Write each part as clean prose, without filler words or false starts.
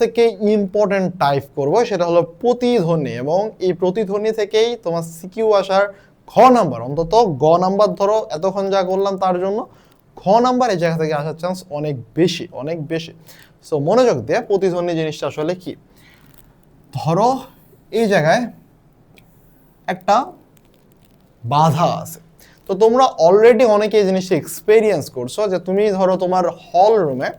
থেকে important type করব সেটা হলো প্রতিধ্বনি, এবং এই প্রতিধ্বনি থেকেই তোমার সিকিউ আসার ঘ নাম্বার, অন্তত গ নাম্বার ধরো এতক্ষণ যা করলাম তার জন্য ঘ নাম্বার এই জায়গা থেকে আসার চান্স অনেক বেশি, অনেক বেশি। সো মনোযোগ দিয়ে প্রতিধ্বনি জিনিসটা আসলে কি, ধরো এই জায়গায় একটা বাধা আছে। তো তোমরা অলরেডি অনেকে এই জিনিসটা এক্সপেরিয়েন্স করছো যে তুমি ধরো তোমার হল রুমে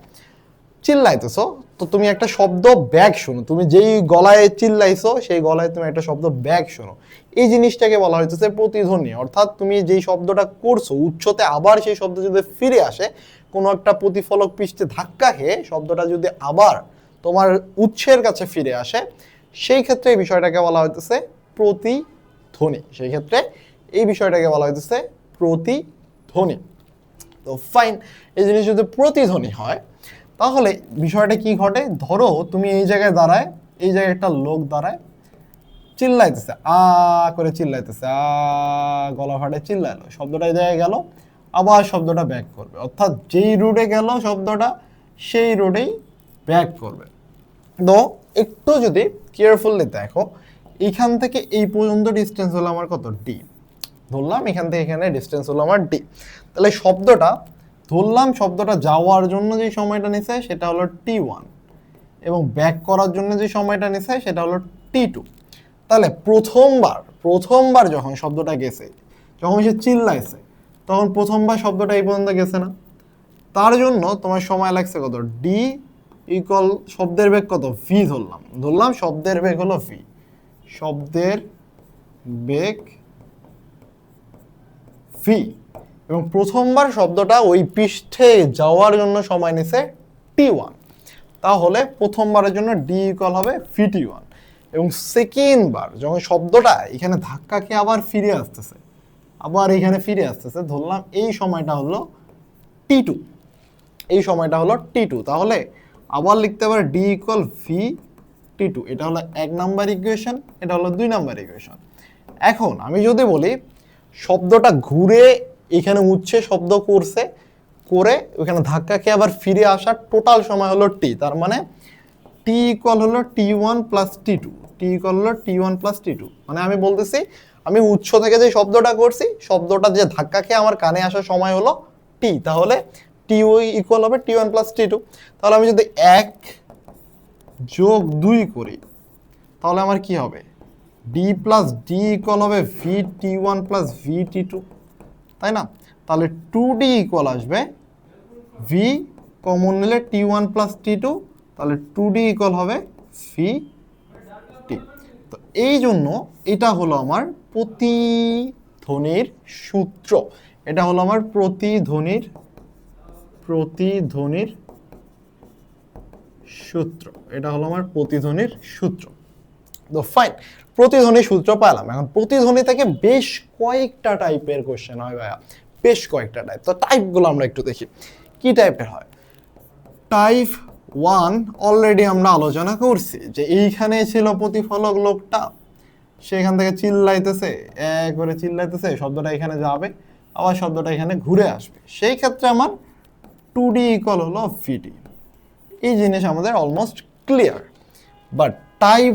চিল্লাইতেছো, তো তুমি একটা শব্দ ব্যাগ শোনো, তুমি যেই গলায় চিল্লাইছো সেই গলায় তুমি একটা শব্দ ব্যাগ শোনো, এই জিনিসটাকে বলা হইতেছে প্রতিধ্বনি। অর্থাৎ তুমি যেই শব্দটা করছো উচ্চতে আবার সেই শব্দ যদি ফিরে আসে, কোনো একটা প্রতিফলক পৃষ্ঠে ধাক্কা খেয়ে শব্দটা যদি আবার তোমার উৎসের কাছে ফিরে আসে, সেই ক্ষেত্রে এই বিষয়টাকে বলা হইতেছে প্রতিধ্বনি। সেই ক্ষেত্রে এই বিষয়টাকে বলা হইতেছে প্রতিধ্বনি। তো ফাইন, এই জিনিস যদি প্রতিধ্বনি হয় তাহলে বিষয়টা কি ঘটে, ধরো তুমি এই জায়গায় দাঁড়ায়, এই জায়গায় একটা লোক দাঁড়ায় চিল্লাইতেছে, করে চিল্লাইতেছে, গলা ফাটে চিল্লাইলো, শব্দটা এই জায়গায় গেল, আবার শব্দটা ব্যাক করবে, অর্থাৎ যেই রোডে গেল শব্দটা সেই রোডেই ব্যাক করবে। তো একটু যদি কেয়ারফুললি দেখো, এইখান থেকে এই পর্যন্ত ডিস্টেন্স হলো আমার কত, ডি ধরলাম, এখান থেকে এখানে ডিস্টেন্স হলো আমার ডি। তাহলে শব্দটা ধরলাম, শব্দটা যাওয়ার জন্য যে সময়টা নিছে সেটা হলো T1, এবং ব্যাক করার জন্য যে সময়টা নিছে সেটা হলো T2। তাহলে প্রথমবার যখন শব্দটা গেছে, যখন সে চিল্লাইছে, তখন প্রথমবার শব্দটা এই পর্যন্ত গেছে না, তার জন্য তোমার সময় লাগছে কত, ডি ইকুয়াল শব্দের বেগ কত, ভি ধরলাম শব্দের বেগ হলো ভি, শব্দের বেগ ভি, এবং প্রথমবার শব্দটা ওই পৃষ্ঠে যাওয়ার জন্য সময় নিছে T1। তাহলে প্রথমবারের জন্য ডি ইকুয়াল হবে VT1, এবং সেকেন্ড বার যখন শব্দটা এখানে ধাক্কা খেয়ে আবার ফিরে আসতেছে, ধরলাম এই সময়টা হলো T2, তাহলে আবার লিখতে পারে ডি ইকুয়াল VT2। এটা হলো 1 নাম্বার ইকুয়েশন, এটা হলো 2 নাম্বার ইকুয়েশন। এখন আমি যদি বলি শব্দটা ঘুরে এখানে উচ্ছে শব্দ করছে, করে ওখানে ধাক্কা খেয়ে আবার ফিরে আসার টোটাল সময় হলো টি, তার মানে টি ইকুয়াল হলো T1 প্লাস T2, মানে আমি বলতেছি আমি উৎস থেকে যে শব্দটা করছি, শব্দটা যে ধাক্কা খেয়ে আমার কানে আসার সময় হলো টি, তাহলে টি ইকুয়াল হবে T1 প্লাস T2। তাহলে আমি যদি 1 যোগ 2 করি তাহলে আমার কি হবে, ডি প্লাস ডি ইকুয়াল হবে VT1 প্লাস VT2, তাই না? তাহলে 2D ইকুয়াল আসবে ভি কমন নিলে T1 প্লাস T2, তাহলে 2D ইকুয়াল হবে VT। তো এই জন্য এটা হলো আমার প্রতিধ্বনির সূত্র, তো ফাইন, প্রতিধ্বনির সূত্র পেলাম। এখন প্রতিধ্বনি থেকে বেশ কয়েকটা টাইপের কোশ্চেন হয় ভাইয়া, বেশ কয়েকটা টাইপ। তো টাইপগুলো আমরা একটু দেখি কি টাইপের হয়। টাইপ 1 অলরেডি আমরা আলোচনা করছি, যে এইখানে ছিল প্রতিফলক লোকটা, সেখান থেকে চিল্লাইতেছে, করে চিল্লাইতেছে, শব্দটা এখানে যাবে, আবার শব্দটা এখানে ঘুরে আসবে, সেই ক্ষেত্রে আমার 2D ইকুয়াল হলো VT। এই জিনিস আমাদের almost clear. But type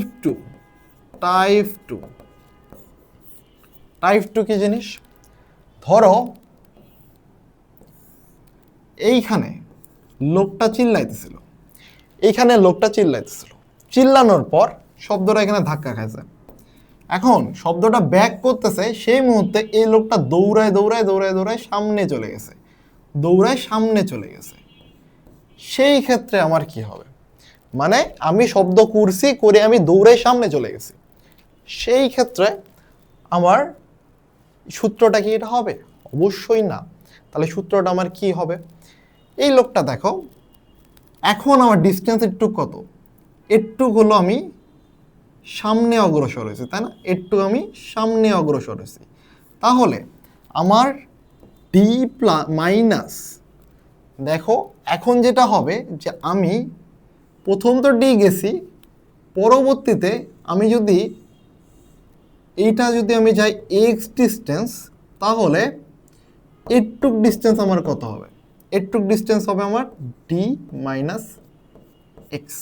two কি জিনিস, ধরো এইখানে লোকটা চিল্লাইতেছিল, চিল্লানোর পর শব্দটা এখানে ধাক্কা খাইছে, এখন শব্দটা ব্যাক করতেছে, সেই মুহূর্তে এই লোকটা দৌড়ায় সামনে চলে গেছে, সেই ক্ষেত্রে আমার কি হবে, মানে আমি শব্দ করছি, করে আমি দৌড়ায় সামনে চলে গেছি, সেই ক্ষেত্রে আমার সূত্রটা কি এটা হবে? অবশ্যই না। তাহলে সূত্রটা আমার কি হবে, এই লোকটা দেখো, এখন আমার ডিস্টেন্স একটু কত, একটু হলো আমি সামনে অগ্রসর হয়েছি, তাই না? একটু আমি সামনে অগ্রসর হয়েছি, তাহলে আমার ডি মাইনাস, দেখো এখন যেটা হবে যে আমি প্রথম তো ডি গেছি, পরবর্তীতে আমি যদি আমি যাই এক্স ডিস্টেন্স, তাহলে এটুক ডিস্টেন্স আমার কত হবে, এটুক ডিস্টেন্স হবে আমার D minus X,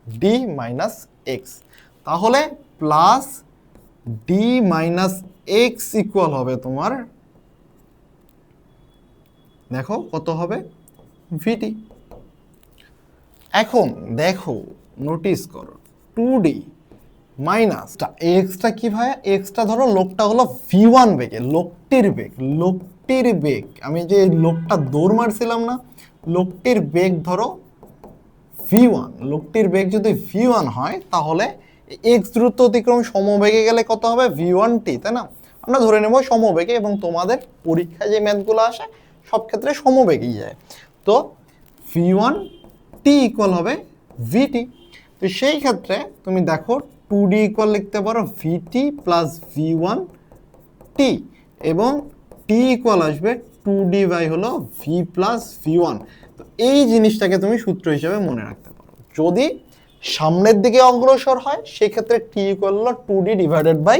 D minus X. তাহলে plus D minus X equal হবে তোমার, দেখো কত হবে, ভিটি। এখন দেখো, নোটিস করো, 2d মাইনাস এক্সটা কি ভাই, এক্সটা ধরো লোকটা হলো v1 বেগে, লোকটির বেগ, আমি যে লোকটা দৌড় মারছিলাম না, লোকটির বেগ ধরো v1, লোকটির বেগ যদি v1 হয় তাহলে এক্স দ্রুত অতিক্রম সমবেগে গেলে কত হবে, v1t, তাই না? আমরা ধরে নেব সমবেগে, এবং তোমাদের পরীক্ষায় যে ম্যাথগুলো আসে সব ক্ষেত্রে সমবেগেই যায়। তো v1t ইকুয়াল হবে vt। তো সেই ক্ষেত্রে তুমি দেখো 2d ইকুয়াল লিখতে পারো vt প্লাস v1t, এবং t ইকুয়াল আসবে 2d বাই হলো v প্লাস v1। তো এই জিনিসটাকে তুমি সূত্র হিসেবে মনে রাখতে পারো। যদি সামনের দিকে অগ্রসর হয় সেক্ষেত্রে t ইকুয়াল হলো 2d divided by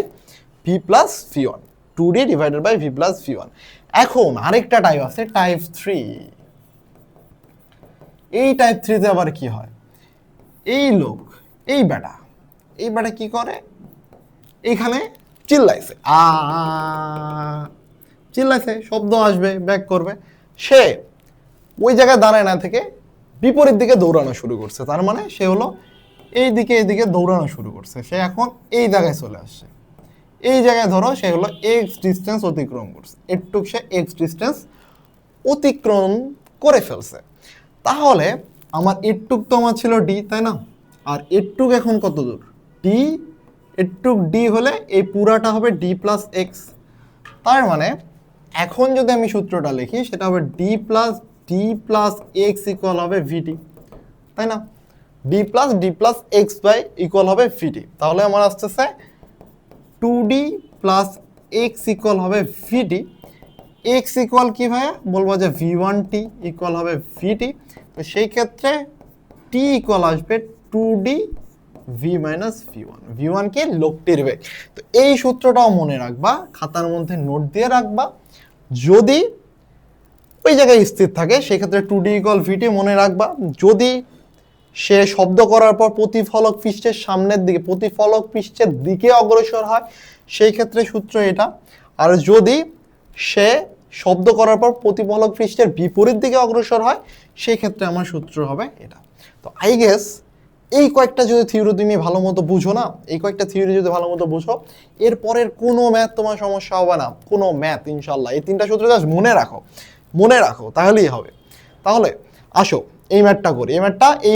v plus v1, 2d divided by v plus v1। এখন আরেকটা টাইপ আছে, টাইপ 3। এই টাইপ 3 তে আবার কি হয়, এই লোক, এই বেটা কি করে, এইখানে চিল্লাইছে, চিল্লাইছে, শব্দ আসবে, ব্যাক করবে, সে ওই জায়গায় দাঁড়ায় না থেকে বিপরীত দিকে দৌড়ানো শুরু করছে। তার মানে সে হলো এইদিকে দৌড়ানো শুরু করছে, সে এখন এই জায়গায় চলে আসছে। এই জায়গায় ধরো সে হলো এক্স ডিস্টেন্স অতিক্রম করছে, এটুক সে এক্স ডিস্টেন্স অতিক্রম করে ফেলছে। তাহলে আমার এটুক তো আমার ছিল ডি, তাই না? আর এটুক এখন কত দূর, ডি, এটুক ডি হলে এই পুরাটা হবে ডি প্লাস এক্স। তার মানে এখন যদি আমি সূত্রটা লিখি সেটা হবে ডি প্লাস এক্স ইকুয়াল হবে ভিটি, তাই না? D plus X by equal হবে ভিটি। তাহলে আমার আসতেছে 2d প্লাস এক্স ইকুয়াল হবে ভিটি। এক্স ইকুয়াল কি ভাইয়া, বলবো যে v1t ইকুয়াল হবে ভিটি। তো সেই ক্ষেত্রে t ইকুয়াল আসবে 2d v minus v1, v1 কি, লোকটির বেগ। তো এই সূত্রটাও মনে রাখবা, খাতার মধ্যে নোট দিয়ে রাখবা। যদি ওই জায়গায় স্থির থাকে সেক্ষেত্রে 2d ইকুয়াল ভিটি মনে রাখবা। যদি সে শব্দ করার পর প্রতিফলক পৃষ্ঠের সামনের দিকে, প্রতিফলক পৃষ্ঠের দিকে অগ্রসর হয় সেই ক্ষেত্রে সূত্র এটা। আর যদি সে শব্দ করার পর প্রতিফলক পৃষ্ঠের বিপরীত দিকে অগ্রসর হয় সেই ক্ষেত্রে আমার সূত্র হবে এটা। তো আই গেস এই কয়েকটা যদি থিওরি তুমি ভালো মতো বুঝো না, এই কয়েকটা থিওরি যদি ভালো মতো বুঝো, এরপরের কোনো ম্যাথ তোমার সমস্যা হবে না, কোনো ম্যাথ ইনশাল্লাহ। এই তিনটা সূত্র জাস্ট মনে রাখো তাহলেই হবে। তাহলে আসো এই ম্যাথটা করি, এই ম্যাথটা